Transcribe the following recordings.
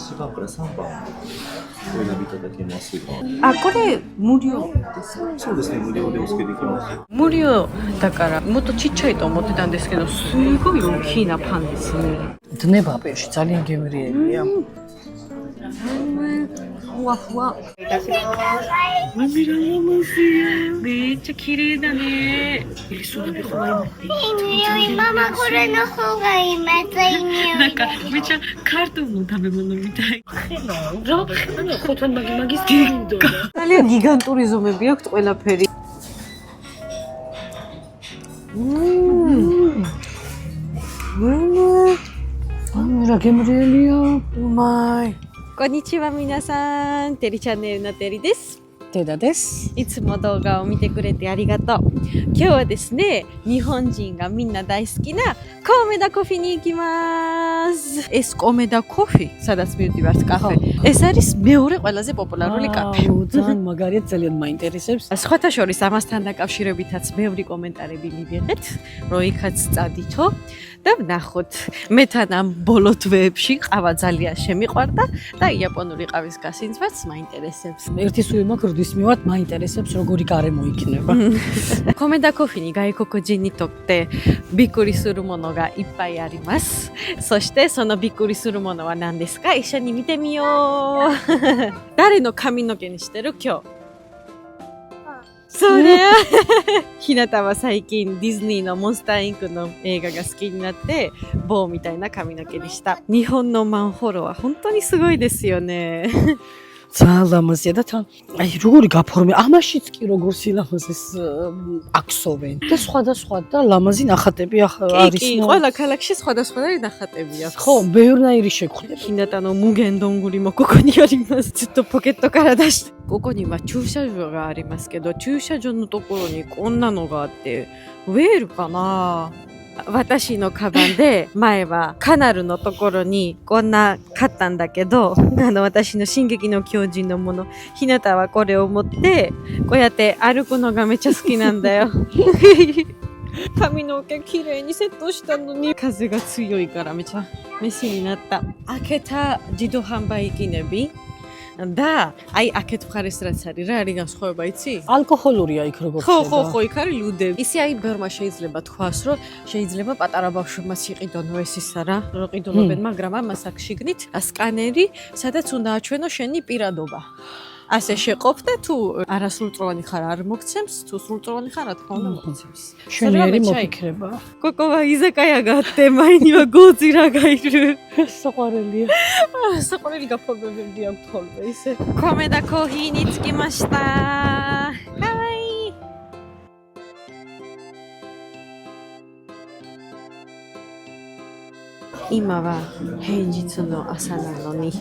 時間から3番お選びいただけますが。あ、これ無料ですか？そうですね、無料でお付けできます。無料だからもっとちっちゃいと思ってたんですけど、すごい大きなパンですね。დნებაპეში ძალიან გემრიელია.ふわふわ。めっちゃ綺麗だね。ママこれの方がいい。めっちゃいい匂い。なんかめっちゃカートンの食べ物みたい。ძალიან გიგანტური ზომები აქვს ყველაფერი. რა გემრიელია. うまい。こんにちは皆さん。テリチャンネルのテリです。დედაです. いつも動画を見てくれてありがとう。今日はですね、日本人がみんな大好きなコメダコフィに行きます。ეს კომედა კოფი, სადაც მივდივართ კაფე. ეს არის მეორე ყველაზე პოპულარული კაფე. ძალიან მაგარია, ძალიან მაინტერესებს. სხვათა შორის ამასთან დაკავშირებითაც ბევრი კომენტარები მივიღეთ, რომ იქაც წადითო და ვნახოთ. მე თან ამ ბოლო თვეებში ყავა ძალიან შემიყვარდა და იაპონური ყავის გასინძვაც მაინტერესებს. ერთი სული მაქვს, როდის მივართ, მაინტერესებს როგორი გარემო იქნება. コメダコフィに外国人にとってびっくりするものがいっぱいあります。そしてそのびっくりするものは何ですか？一緒に見てみよう。誰の髪の毛にしてる今日？それひなたは最近ディズニーのモンスターインクの映画が好きになって棒みたいな髪の毛にした。日本のマンホロは本当にすごいですよね。ძალიან ლამაზია და თან აი როგორი გაფორმე ამაშიც კი როგორ სილამაზეს აქსოვენ და სხვადასხვა და ლამაზი ნახატები არის კი, ყველა ქალაქში სხვადასხვანაირი ნახატები აქვს. ხო, ბევრნაირი შექმნილი. ひなたの無限どんぐりもここにあります。ちょっとポケットから出して。ここには駐車場がありますけど、駐車場のところにこんなのがあって、ウェールかな？私のカバンで前はカナルのところにこんな買ったんだけど、私の進撃の巨人のもの、ひなたはこれを持ってこうやって歩くのがめっちゃ好きなんだよ。髪の毛きれいにセットしたのに風が強いからめちゃメシになった。開けた自動販売機ネビდა აი აქეთ მხარეს რაც არის რა არის განსხვავება იცი? ალკოჰოლურია იქ როგორც ხო, იქ არის ლუდები. ისე აი ბერმა შეიძლება თქვას, რომ შეიძლება პატარა ბავშვებმაც იყიდონ ეს ისა რა, რომ ყიდულობენ, მაგრამ ამას აქ შიგნით სკანერი, სადაც უნდა აჩვენო შენი პირადობა. ასე შეყოფ და თუ არასრულწლოვანი ხარ არ მოგცემს, თუ სრულწლოვანი ხარ რა თქმა უნდა მოგცემს. შვენიერი მოფიქრება. კოკოვა იზაკაია გატე მაინივა გოძი რა გაირო. საყვარელია. საყვარელი გაფორმებები აქვს ხოლმე ისე. კომედა კოფიに着きました。はい。今は平日の朝なのに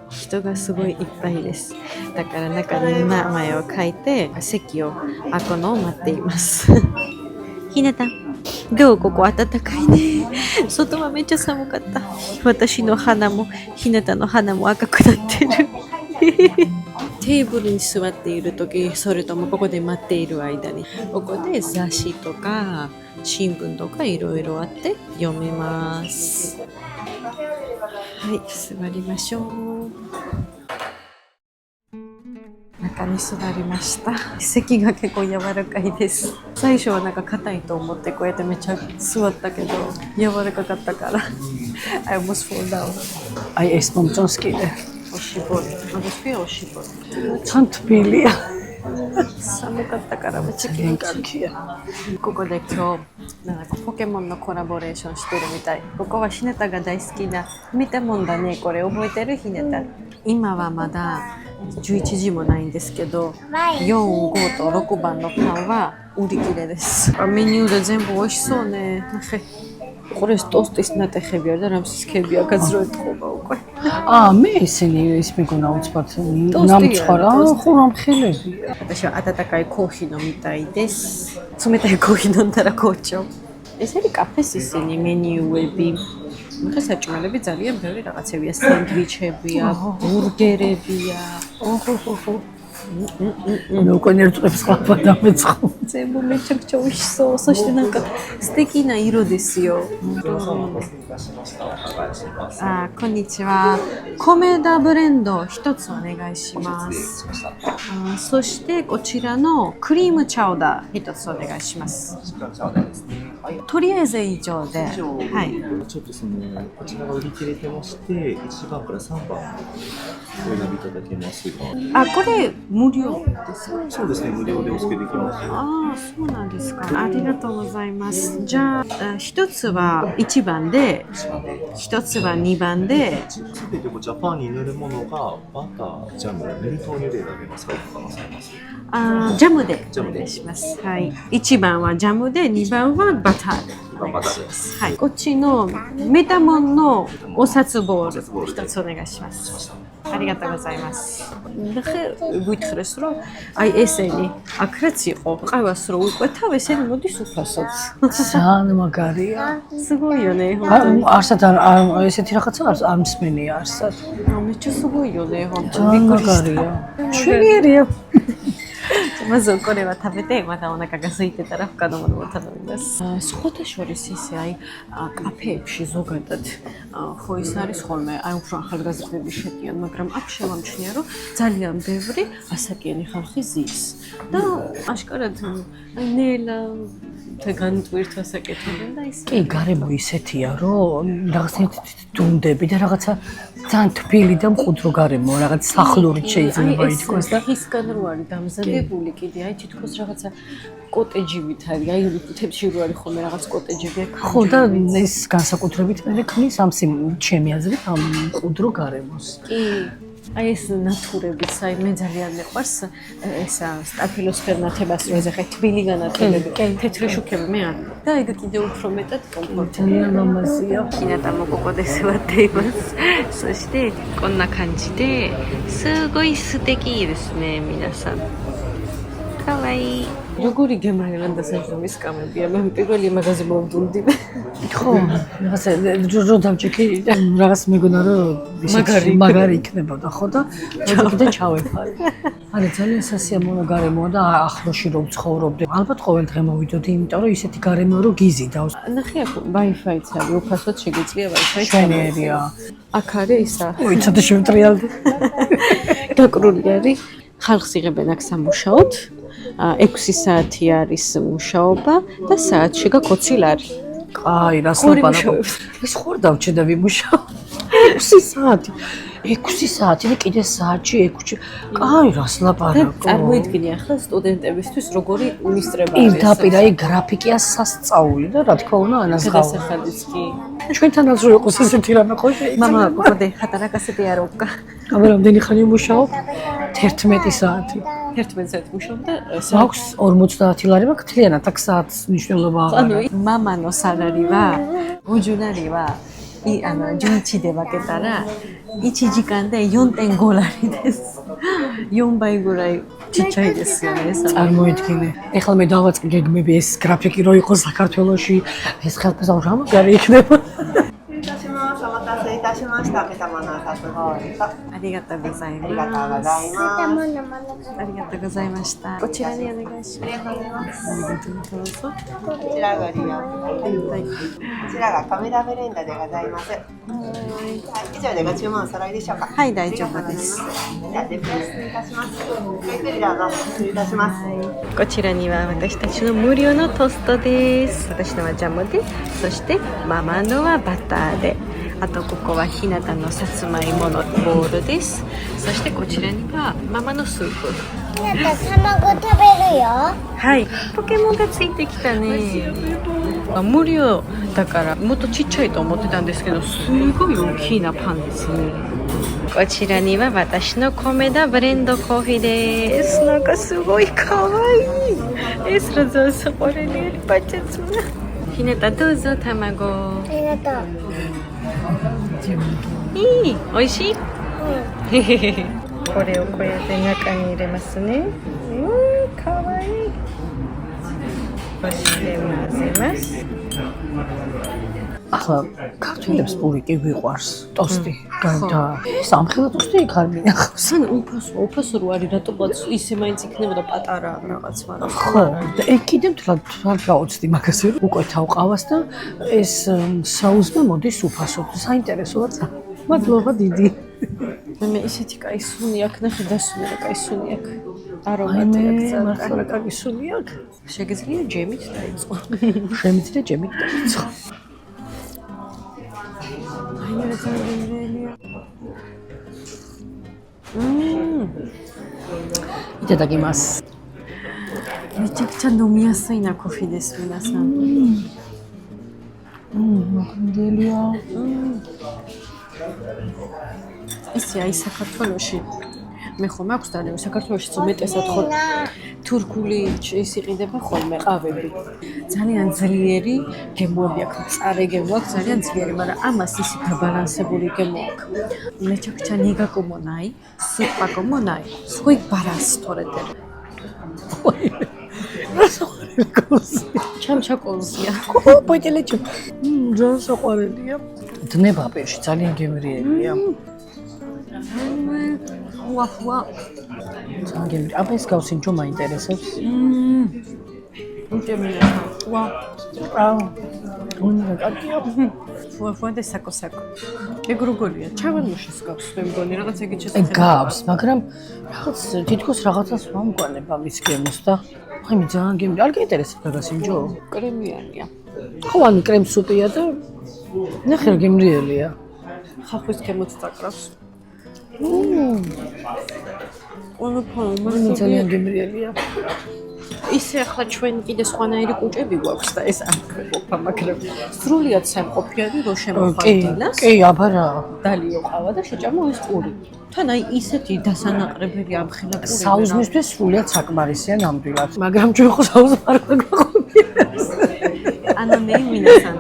人がすごいいっぱいです。だから中に名前を書いて席を開くのを待っています。ひなた、どうここ暖かいね。外はめっちゃ寒かった。私の鼻もひなたの鼻も赤くなってる。テーブルに座っている時、それともここで待っている間に、ここで雑誌とか新聞とかいろいろあって読めます。はい、座りましょう。中に座りました。席が結構柔らかいです。最初はなんか硬いと思ってこうやってめっちゃ座ったけど柔らかかったから I almost fall down. აი ეს მომწონს კიდე.おしぼり。私はおしぼり。თან თბილია. 寒かったからめっちゃძალიან კარგია. ここで今日なんかポケモンのコラボレーションしてるみたい。ここはひなたが大好きな見たもんだね。これ覚えてるひなた。今はまだ11時もないんですけど、4、5と6番のパンは売り切れです。メニューで全部美味しそうね。これトーストis ნატეხები არ და რამსისქებია გაძროეთყობა უკვე. მე ისინი ის მეგონა უცბად ნამცხვარა, ხო რამხელებია. 私は温かいコーヒー飲みたいです。冷たいコーヒー飲んだら紅茶。ეს არის კაფეს ისინი მენიუები. მაგრამ საჭმელები ძალიან ბევრი რაღაცებია, სენდვიჩებია, ბურგერებია. მე უკვე ნერწყვებს ყავ დამეწყო. 全部めちゃくちゃ美味しそう。そしてなんか素敵な色ですよ。あ、こんにちは。米田ブレンド一つお願いします。あ、そしてこちらのクリームチャウダー一つお願いします。とりあえず以上で、はい。ちょっとこちらが売り切れてまして、1番から3番お選びいただけますが。あ、これ無料ですか？そうですね、無料でお付けできます。ああ、そうなんですか。ありがとうございます。じゃあ、一つは1番で、一つは2番で。すべてジャパンに塗るものがバター、ジャム、ミルク豆乳で選べますか？あ、ジャムでお願いします。はい。1番はジャムで、2番はバターでお願いします。はい。こっちのメタモンのお札ボール一つお願いします。ありがとうございます。გვითხრეს რომ აი ესენი აქაც იყო ყავას რო უყვეთავ ესენი მოდის უფასოდ. ძალიან მაგარია. სუგოიონე. არსად ესეთი რაღაცა არ მსმენია არსად. მეჩო სუგოიონე ხომ. ძალიან მაგარია. შვენიერია. まずこれは食べてまたお腹が空いてたら他のものも頼みます。სხვადასხვა ისე აი კაფეებში ზოგადად ხო ის არის ხოლმე აი უფრო ახალგაზრდები შედიან, მაგრამ აქ შევამჩნია რომ ძალიან ბევრი ასაკიანი ხალხი ზის და აშკარად აი ნელა განტვირთვა საკეთებენ და ის კი გარემო ისეთია რომ რაღაცნაირად დუნდები და რაღაცა ძალიან თბილი და მყუდრო გარემო რაღაც სახლურით შეიძლება ითქვას და ისგან რო არის დამზადებული კიდე აი თითქოს რაღაცა კოტეჯივით არის აი თებში რო არის ხოლმე რაღაც კოტეჯები ხო და ეს განსაკუთრებით მე ქმნის ამ ჩემი აზრით ამ მყუდრო გარემოს კი აი ეს ნატურებიც აი მე ძალიან მეყვარს ესა სტაფილოსფერნათებას რო ეხა თბილი განათებები თეთრი შუქები მე არ და ეგ კიდე უფრო მეტად კომფორტია ლამაზია ひなたもここで座っていますそしてこんな感じですごい素敵ですね皆さんかわいいროგორი გემრიელან დასაჯდომის კამებია მე პირველი მაგაზე მოვდუნდი ხო რაღაცა ჯო დავჭიქი რაღაც მეგონა რომ მაგარი იქნებოდა ხო და კიდე ჩავეფარე არა ძალიან სასიამოვნო გარემოა და ახლოში რომ ცხოვრობდი ალბათ ყოველ დღე მოვიდოდი იმიტომ რომ ისეთი გარემოა რომ გიზიდა ნახე აქ Wi-Fi-ც არის უფასოდ შეგიძლია Wi-Fi შვენიერია აქ არის ისა ой ცოტა შევტრიალდი დაკრული არის ხალხს იღებენ აქ სამუშაოდ 6 საათი არის მუშაობა და საათში გაკოცილ არის. აი, რას ლაპარაკობ? ეს ხوار დავჭე და ვიმუშაო. 6 საათი. 6 საათი და კიდე საათში 6-ში. აი, რას ლაპარაკობ? წარმოიდგინე ახლა სტუდენტებისთვის როგორი უნისტრება არის. პირდაპირ აი გრაფიკია სასწაული და რა თქმა უნდა ანაზღაურა. დასახადის კი. ჩვენთანაც რო იყოს ესეთი რამე ხო შეიძლება. მამა, კოდე ხატარაკასეთი არ უკა. აბა რამდენი ხანი მუშაობ? 11 საათი. 11 საათი მუშაობ და მაქვს 50 ლარი მაქვს თლიანად აქ საათს მნიშვნელობა აღარ. ანუ მამაのサラリーは50は11で分けたら1時間で 4.5 ラリです。4倍ぐらいちっちゃいですよね。წარმოიდგინე. ეხლა მე დავაწყე გეგმები ეს გრაფიკი რო იყოს საქართველოში ეს ხელფასა რა მაგარი იქნება. お待たせいたしました。ケタマの札ボールと。ありがとうございます。ありがとうございます。ありがとうございました。こちらにお願いします。ありがとうございます。どうぞ。こちらご利用。はい。こちらがカメラブレンドでございます。はい。以上でご注文お揃いでしょうか。はい、大丈夫です。じゃあ、デプレスいたします。ゆっくりどうぞ。失礼いたします。こちらには私たちの無料のトーストです。私のはジャムで、そしてママのはバターで。あとここはひなたのさつまいものボールです。そしてこちらにはママのスープ。ひなた卵食べるよ。はい、ポケモンがついてきたね。無料だからもっとちっちゃいと思ってたんですけど、すごい大きなパンですね。こちらには私の米田ブレンドコーヒーです。なんかすごい可愛い。それぞこれね、バチャツナ。ひなたどうぞ卵。ありがとう。いい、美味しい。これをこうやって中に入れますね。かわいい。そして混ぜます。ახლა ქართველებს პური კი ვიყვარს, ტოსტი. და ეს ამხელა ტოსტი იქ არ მინახავს. სან უფასო რო არის, რატომაც ისე მაინც იქნებოდა პატარა რაღაც, მაგრამ ხო, და ეგ კიდევ თლად გავუცდი მაგაზე, უკვე თავყავას და ეს საუზმე მოდის უფასოდ. საინტერესოა. მადლობა დიდი. მე ისეთი კაი სუნი აქვს, ნახე დასუნი რა კაი სუნი აქვს. არომატი აქვს, მართლა კარგი სუნი აქვს. შეგიძლია ჯემით დაიწყო. შემიძლია ჯემით დაიწყო. აი მე ძალიან იტადაკიმას.めちゃくちゃ飲みやすいなコーヒーです皆さん。მოგდელია. ისე აი საქართველოში მე ხომ აქვს და საქართველოში უმეტესად ხო თურქული ის იყიდება ხოლმე ყავები. ძალიან ძლიერი გემოები აქვს, მწარე გემო აქვს, ძალიან ძლიერი, მაგრამ ამას ისი დაბალანსებული გემო აქვს. მე ჩაკჩა ნიგა კომონაი, სუპა კომონაი, სუი ბარას თორეთე. ჩემ ჩაკოლზია. პოიტელეჩო. ძალიან საყვარელია. დნება პერში ძალიან გემრიელია. უაფუა. ძალიან გემრიელი. აბა ეს გავსინჯო მაინტერესებს. უჯემია. ვა. აუ. უნდა კაკია. უაფუა და საკო. ეგ როგორია? ჩავანუშის გავს მე მგონი რაღაც ეგეთ შესაძლებელი. ეგ გავს, მაგრამ რაღაც თითქოს რაღაცას ვამგვალება მის გემოს და აი მე ძალიან გემრიელი. არ გაინტერესებს გასინჯო? კრემიანია. ხო, ანუ კრემ სუპია და ნახე რა გემრიელია. ხახვის გემოც წაკრავს. მე ძალიან გემრიელია. ისე ახლა ჩვენ კიდე სხვანაირი კუჭები გვაქვს და ეს არ ყოფა, მაგრამ სრულიად სამყოფიანი რო შემოხარდილას. კი, აბა რა. დალიო ყავა და შეჭამა ეს პური. თან აი ისეთი დასანაყრებელი ამხელა პური. საუზმისთვის სრულიად საკმარისია ნამდვილად. მაგრამ ჩვენ ხო საუზმ არ გვაყოფილებს. ね、皆さん、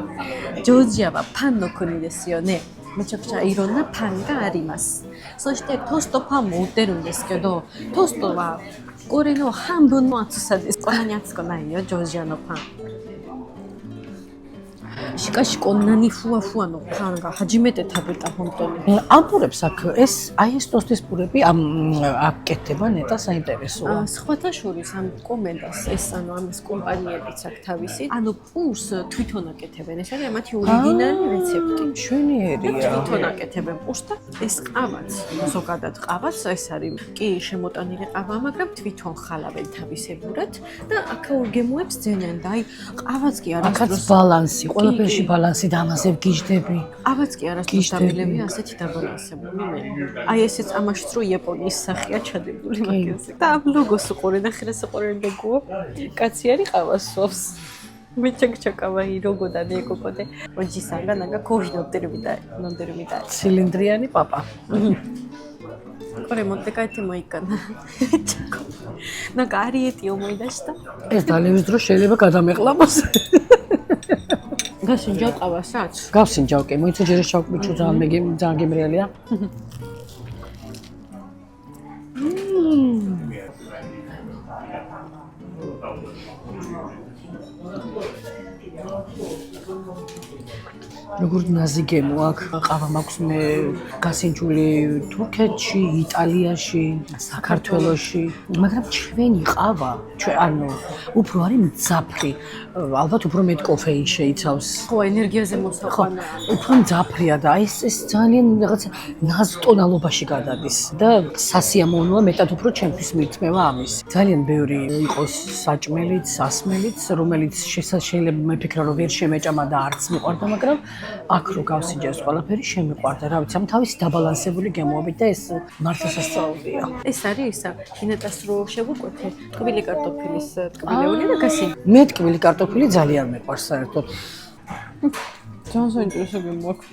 ジョージアはパンの国ですよね。めちゃくちゃいろんなパンがあります。そしてトーストパンも売ってるんですけど、トーストはこれの半分の厚さです。こんなに厚くないよ、ジョージアのパン。しかしこんなにふわふわのパンが初めて食べた本当に。ამ პურებს აქ აი ეს ტოსტის პურები აკეთება ნეტა საინტერესოა. სხვათა შორის ამ კომენდას ეს ანუ ამის კომპანიებიც აქ თავისი. ანუ პურს თვითონ აკეთებენ. ეს არის მათი ორიგინალი რეცეპტი. მშვენიერია. თვითონ აკეთებენ პურს და ეს ყავაც, ზოგადად ყავაც, ეს არის კი შემოტანილი ყავა, მაგრამ თვითონ ხალავენ თავისებურად და აქაურ გემოებს ძენენ და აი ყავაც კი არასდროს ბალანსი, ყველაფერში ბალანსი და ამაზე ვგიჟდები. ყავაც კი არასდროს დამილები ასეთი დაბალანსებული მე. აი ესეც ამაშიც რო იაპონიის სახეა ჩადებული მაგაზე. და ამ ლოგოს უყურე და ხერეს უყურე ლოგო. კაცი არის ყავას სვავს.めちゃくちゃ可愛いロゴだね、ここで。おじさんがなんかコーヒー飲んでるみたい。 ცილინდრიანი პაპა. これ持って帰ってもいいかな。なんかアリエティ思い出した。 ეს დალევის დროს შეიძლება გადამეყლაპოს. გასინჯავ ყავასაც. გავსინჯავ კი, მოიცა ჯერ შავკბიჭო ძალიან გემრიელია. როგორც ნაზი გემო აქ ყავა მაქვს მე გასინჯული თურქეთში, იტალიაში, საქართველოში, მაგრამ ჩვენი ყავა, ანუ უფრო არის მძაფრი, ალბათ უფრო მეტ კოფეინს შეიცავს. ხო, ენერგიაზე მოსაყვანა. უფრო მძაფრია და ეს ძალიან რაღაც ნაზტონალობაში გადადის და სასიამოვნოა მეტად უფრო ჩემთვის მithmeვა ამის. ძალიან ბევრი იყოს საჭმელიც, სასმელიც, რომელიც შეიძლება მეფიქრა რომ ვერ შემეჭამა და არც მიყვარდა, მაგრამ აქ რო გავსინჯეს ყველაფერი შემიყვარდა, რა ვიცი, ამ თავისი დაბალანსებული გემოებით და ეს მართლა სასწაულია. ეს არის ისა, კინეტას რო შევუკვეთე, ტკბილი კარტოფილის ტკბილეული და გასი. მე ტკბილი კარტოფილი ძალიან მეყვარს საერთოდ. ძალიან საინტერესო გემო აქვს.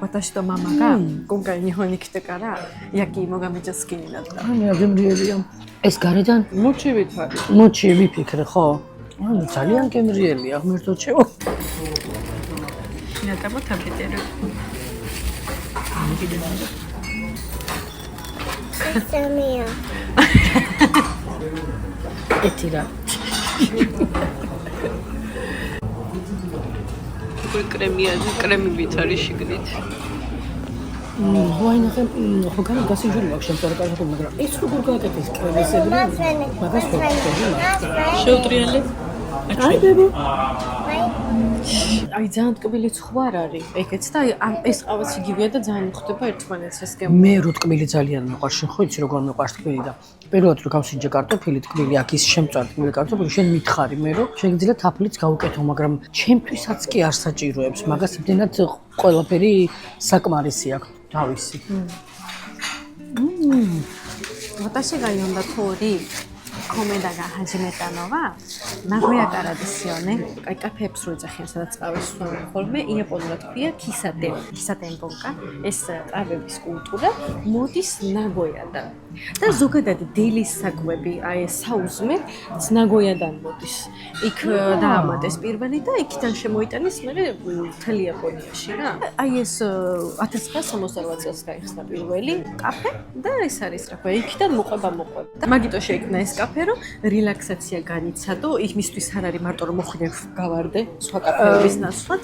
私とママが今回日本に来てから焼き芋がめっちゃ好きになった。 ანუ გემრიელია. ეს გარედან მოჩივით არის. მოჩი ვიფიქრე, ხო? ანუ ძალიან გემრიელია, ღმერთო ჩემო. ひなたも食べてる。サミヤ。 ეტირა. ორგანიკური კრემებით არის შიგნით. ვაინახე ხო გასინჯული მაქვს შემწარე კარგად მაგრამ ეს როგორ გააკეთეს კრემისები მაგას ხო შეუტრიალე? აი ბებო აი ძალიან ტკბილი ხო არ არის ეგეც და ეს ყავაც იგივეა და ძალიან ხდება ერთმანეთს ეს გემო. მე რო ტკბილი ძალიან მიყვარს შენ ხო იცი როგორ მიყვარს ტკბილი და პირველად რო გავსინჯე კარტოფილი ტკბილი აქ ის შემწარ ტკბილი კარტოფილი შენ მითხარი მე რომ შეგიძლია თაფლიც გავუკეთო მაგრამ ჩემთვისაც კი არ საჭიროებს მაგას იმდენად ყველაფერი საკმარისი აქვს თავისი. 私が読んだ通りコメダが始めたのは名古屋からですよね。კაფეებს რო ეძახიან სადაც ყავის სვამენ ხოლმე იაპონურად ქვია კისატენ ბონკა. ეს ყავების კულტურა მოდის ნაგოიადან. და ზოგადად დილის საკვები აი ეს საუზმე ნაგოიადან მოდის. იქ დაამატეს პირველი და იქიდან შემოიტანეს მერე მთელი იაპონიაში რა. აი ეს 1968 წელს გაიხსნა პირველი კაფე და ეს არის რა ქვია იქიდან მოყვება. და მაგიტო შეიქმნა ეს კაფე რომ რელაქსაცია განიცადო, იმისთვის არ არის მარტო რომ მოხვიდე გავარდე სხვა კაფეების ნაცვლად,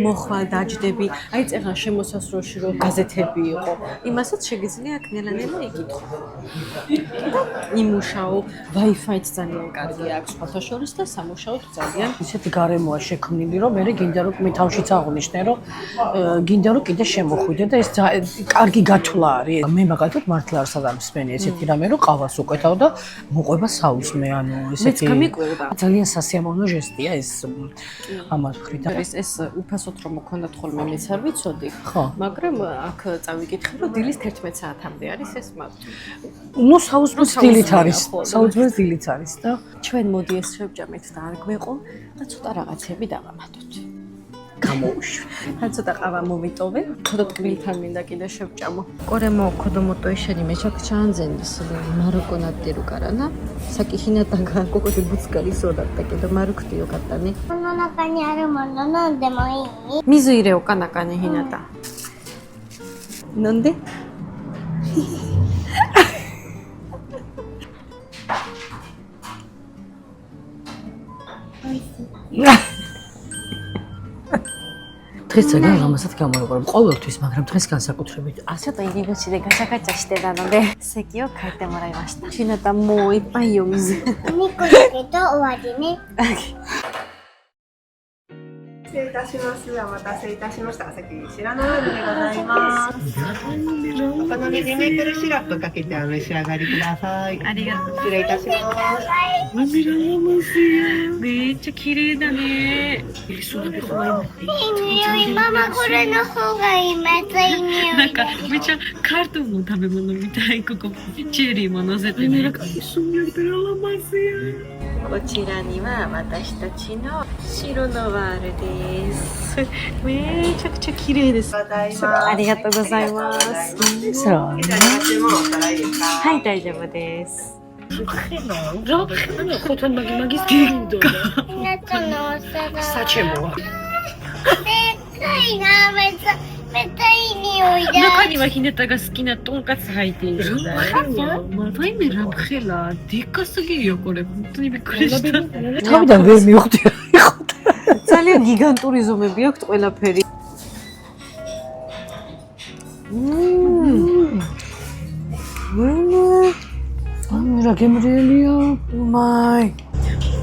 მოხვალ დაჯდები, აი წეღან შემოსასროლში რომ გაზეთები იყო, იმასაც შეგიძლია აქ ნელა-ნელა იკითხო. და იმუშაო, Wi-Fi-ც ძალიან კარგი აქვს სხვათა შორის და სამუშაოდ ძალიან ისეთი გარემოა შექმნილი რომ მე გინდა რომ მე თავშიც აღვნიშნე რომ გინდა რომ კიდე შემოხვიდე და ეს კარგი გათვლა არის. მე მაგალითად მართლა არ სადამსმენი ესეთი რამე რომ ყავას უკეთავ და მოყვება საუზმე ანუ ესეთი ძალიან სასიამოვნო ჟესტია ეს ამათ მხრიდან. ეს უფასოდ რომ მქონდათ ხოლმე მეც არ ვიცოდი, ხო, მაგრამ აქ წავიკითხე რომ დილის 11 საათამდე არის ეს ნუ საუზმეს დილით არის, საუზმეს დილით არის და ჩვენ მოდი ეს შევჭამეთ და არ გვეყო და ცოტა რაღაცები დავამატოთ. გამოუშვი. ან ცოტა ყავა მოვიტოვე, ცოტა ტკბილთან მინდა კიდე შევჭამო. Коремо кодомото ишени мечакчанзен Марокко наддеру карана. Саки хинатага кокоте буцкари содатта кедо марукти йокаттане. この中にあるもの飲んでもいい？水入れようか中にひなた。飲んで。დღეს ძალიან რამასაც გამოვიყურებ ყოველთვის, მაგრამ დღეს განსაკუთრებით. ちょっと入り口でガチャガチャしてたので席を変えてもらいました。ひなたもういっぱいよ水。お肉だけど終わりね。失礼いたします。お待たせいたしました。さっき白のワインでございます。お好みでメープルシロップかけてお召し上がりください。ありがとう。失礼いたします。めっちゃ綺麗だね。いい匂い。ママこれの方がいい。めっちゃいい匂い。なんかめっちゃカートンの食べ物みたい。ここチェリーも乗せてね。こちらには私たちの白のワールです。めちゃくちゃ綺麗です。ありがとうございます。さあ、じゃあ注文おさらいいですか？はい、大丈夫です。ხოთან მაგის გინდო და ひなちゃんのお皿。 საჩემოა. でっかいな。めっちゃいい匂いだ。中にはひなたが好きなとんかつ入っているんだよ。まあ、イメラブヘラでかすぎるよこれ。本当にびっくりした。 თავიდან ვერ მივხვდი რა იყო. ძალიან გიგანტური ზომები აქვს ყველაფერი. რა გემრიელია. 마이.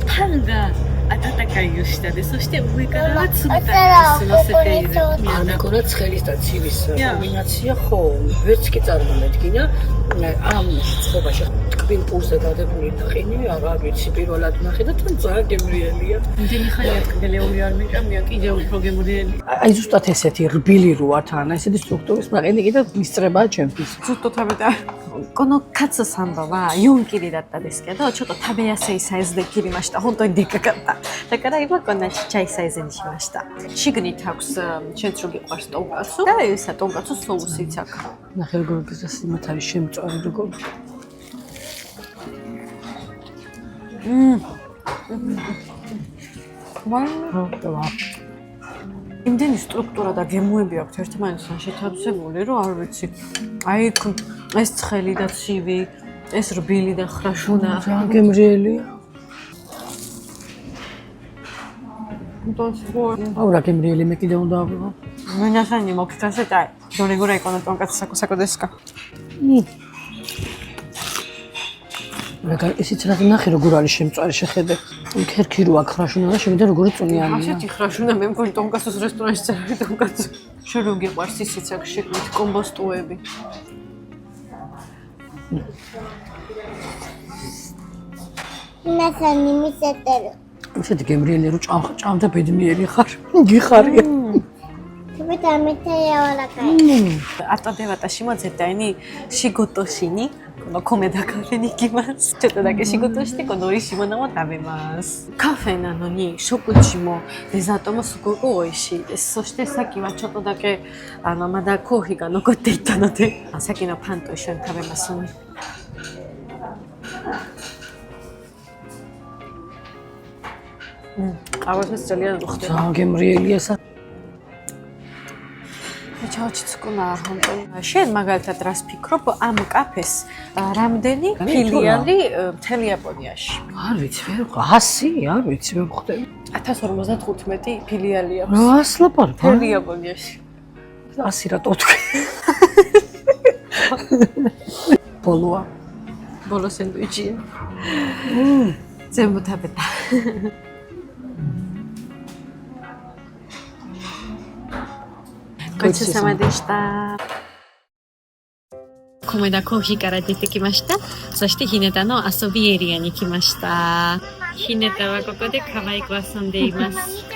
파가 温かいを下で、そして上からは冷たいを乗せている。 ანაკორა ცხელის და ცივის კომბინაცია ხო, ვერც კი წარმომედგინა. ამ ცხოვრებაში ტკბილ პულზე გადებული ნახინი, აღარ ვიცი, პირველად ნახე და თან ძალიან გემრიელია. იმდენი ხანია ტკბილეული არ მიჭამია, კიდევ უფრო გემრიელი. აი ზუსტად ესეთი რბილი რო არ თან, ესეთი სტრუქტურის მაყინი და მისწრებაა ჩემთვის. ずっと食べたい。このカツサンドは4切りだったんですけど、ちょっと食べやすいサイズで切りました。本当にでっかかった。だから今こんなちっちゃいサイズにしました。シグニタクス、チェンツロギパストンガス。だいさトンガスソースイチャカ。 ნახე როგორ გიზას იმათ არის შემწვარი როგორ. იმდენი სტრუქტურა და გემოები აქვს ერთმანეთთან შეთავსებული, რომ არ ვიცი. აი ეს ცხელი და ცივი, ეს რბილი და ხრაშუნა. რა გემრიელია. 本当すごい。 აუ რა გემრიელი მე კიდე უნდა ავიღო. 皆さんにも聞かせたい。どれぐらいこのとんかつサクサクですか？ რა ისიც რა ნახე როგორ არის შემწვარი შეხედე. ქერქი რო აქ ხრაშუნა და შევიდა როგორი წუნიანია. ასეთი ხრაშუნა მე მგონი ტონკაცის რესტორანში წავედი ტონკაცი. შენ რო გიყვარს ისიც აქ შექმნით კომბოსტუები. ნასანი მისეტერო. ისეთი გემრიელი რო ჭამდა ბედნიერი ხარ. გიხარია.後で私も絶対に仕事しにこの米田カフェに行きます。ちょっとだけ仕事してこの美味しいものを食べます。カフェなのに食事もデザートもすごく美味しいです。そしてさっきはちょっとだけまだコーヒーが残っていたのでさっきのパンと一緒に食べますね。아버지 ძალიან ხდება. გემრიელია სა. ჩაუჩიცკუნა ჰონტონი. შენ მაგალითად რას ფიქრობ ამ კაფეს რამდენი ფილიალი მთელი იაპონიაში? არ ვიცი, ვერ 100, არ ვიცი, ვერ ხვდები. 1055 ფილიალი აქვს. რას ლაპარაკობ? მთელი იაპონიაში. 100 რატო თქვი? ბოლოა. ბოლო სენდვიჩი. ზემოთ აბეთა. ごちそうさまでした。米田コーヒーから出てきました。そしてひねたの遊びエリアに来ました。ひねたはここで可愛く遊んでいます。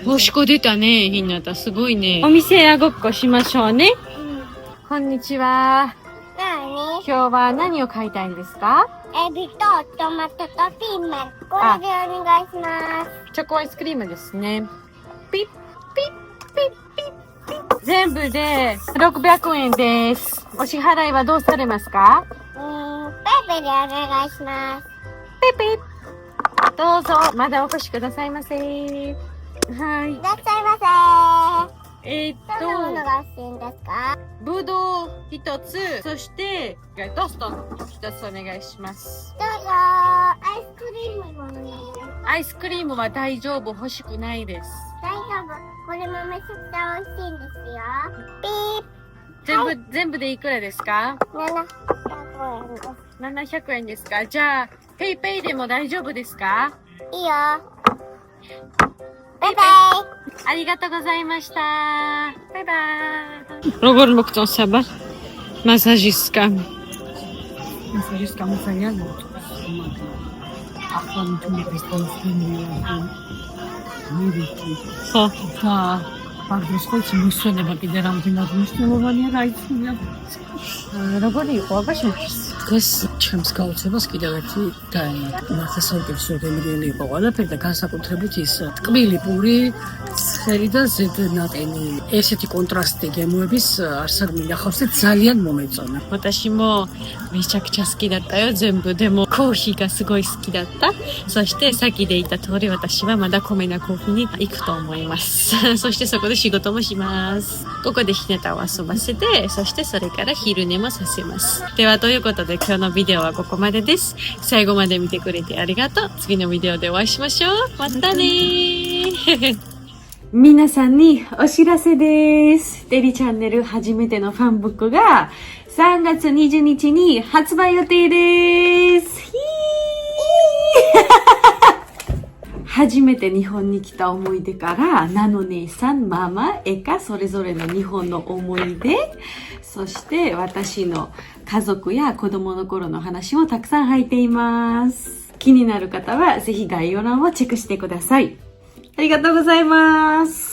星子出たね、ひねた。すごいね。お店やごっこしましょうね。こんにちは。今日は何を買いたいんですか？エビとトマトとピーマン。これでお願いします。チョコアイスクリームですね。ピッピッピッピッ。全部で600円です。お支払いはどうされますか？ペペでお願いします。ペペ。どうぞ、まだお越しくださいませ。はい。いらっしゃいませ。どんなものが欲しいんですか？ぶどう一つ、そしてトースト一つお願いします。どうぞ。アイスクリームもお願いします。アイスクリームは大丈夫、欲しくないです。大丈夫。これもめちゃくちゃ美味しいんですよ。ピー。全部でいくらですか？700円ですか？じゃあ、ペイペイでも大丈夫ですか？いいよ。バイバイ。ありがとうございました。バイバイ。როგორ მოგწონსება? მასაჟისტკა. მასაჟისტკა ძალიან მოწონს. ახლა თუნდაც კონსტინია. ხო, და პარდოს ხოლმე მოსვენება კიდე რამდენად მნიშვნელოვანია რა იცია. როგორი იყო აბაში? დღეს ჩემს გაოცებას კიდევ ერთი დაინახა საუკეთესო გემრიელი იყო ყველაფერი და განსაკუთრებით ის ტკბილი პური, ცხელი და ზედნაყენი. ესეთი კონტრასტი გემოების არსად მინახავს და ძალიან მომეწონა. 私もめちゃくちゃ好きだったよ、全部。でもコーヒーがすごい好きだった。そしてさっきで言った通り私はまだ米田コーヒーに行くと思います。そしてそこで仕事もします。ここでひなたを遊ばせて、そしてそれから昼寝もさせます。ではということで今日のビデオはここまでです。最後まで見てくれてありがとう。次のビデオでお会いしましょう。またね皆さんにお知らせです。デリチャンネル初めてのファンブックが3月20日に発売予定です。初めて日本に来た思い出からナノ姉さん、ママ、エカそれぞれの日本の思い出、そして私の家族や子供の頃の話もたくさん入っています。気になる方はぜひ概要欄をチェックしてください。ありがとうございます。